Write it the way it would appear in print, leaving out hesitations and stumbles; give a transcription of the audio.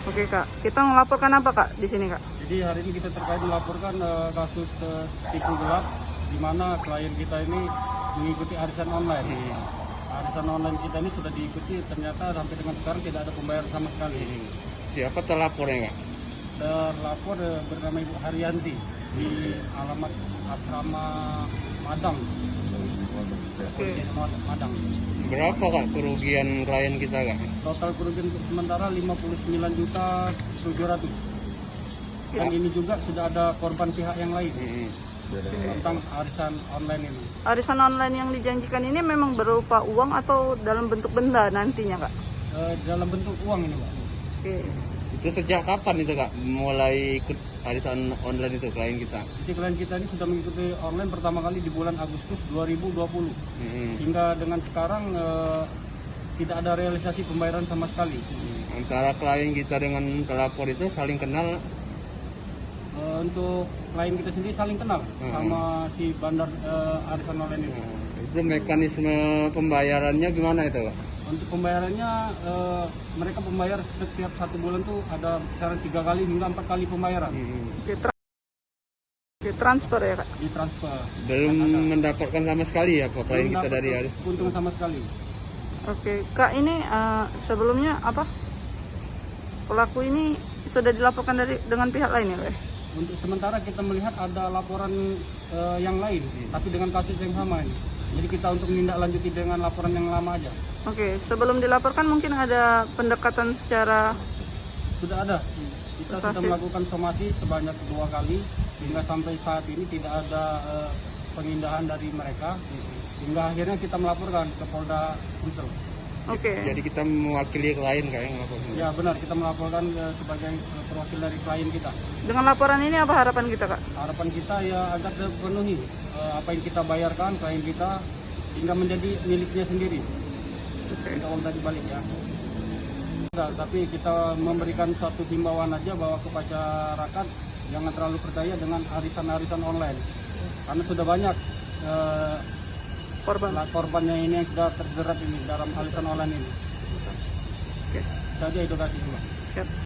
Oke Kak, kita melaporkan apa Kak di sini Kak? Jadi hari ini kita terkait melaporkan kasus tipu gelap di mana klien kita ini mengikuti arisan online. Arisan online kita ini sudah diikuti, ternyata sampai dengan sekarang tidak ada pembayaran sama sekali. Siapa terlapornya Kak? Terlapor bernama Ibu Haryanti di alamat asrama Madang. Madang. Berapa Kak kerugian klien kita Kak? Total kerugian untuk sementara 59.700.000. Dan ini juga sudah ada korban pihak yang lain tentang arisan online ini. Arisan online yang dijanjikan ini memang berupa uang atau dalam bentuk benda nantinya Kak? Dalam bentuk uang ini, Pak. Oke. Itu sejak kapan itu Kak mulai ikut arisan online itu klien kita? Jadi klien kita ini sudah mengikuti online pertama kali di bulan Agustus 2020. Hingga dengan sekarang tidak ada realisasi pembayaran sama sekali. Antara klien kita dengan pelapor itu saling kenal? Untuk klien kita sendiri saling kenal sama si bandar arisan online ini. Itu mekanisme pembayarannya gimana itu Kak? Untuk pembayarannya mereka membayar setiap 1 bulan tuh ada kisaran 3 kali hingga 4 kali pembayaran. Transfer ya Kak? Ditransfer. Belum mendapatkan sama sekali ya Kak klien kita dari aris? Untung sama sekali. Oke Kak, ini sebelumnya apa? Pelaku ini sudah dilaporkan dengan pihak lain ya Kak? Untuk sementara kita melihat ada laporan yang lain, tapi dengan kasus yang sama ini. Jadi kita untuk menindaklanjuti dengan laporan yang lama aja. Oke, sebelum dilaporkan mungkin ada pendekatan secara... Sudah ada. Kita sudah melakukan somasi sebanyak 2 kali, hingga sampai saat ini tidak ada pengindahan dari mereka. Hingga akhirnya kita melaporkan ke Polda Sumsel. Oke. Jadi kita mewakili klien kayak ngelaporkan? Ya benar, kita melaporkan sebagai perwakil dari klien kita. Dengan laporan ini apa harapan kita Kak? Harapan kita ya agar terpenuhi apa yang kita bayarkan klien kita hingga menjadi miliknya sendiri. Kita uang tadi balik ya. Nah, tapi kita memberikan suatu himbauan aja bahwa ke masyarakat jangan terlalu percaya dengan arisan-arisan online. Karena sudah banyak korbannya ini yang sudah terjerat ini dalam arisan online ini. Oke. Saja edukasi juga. Siap.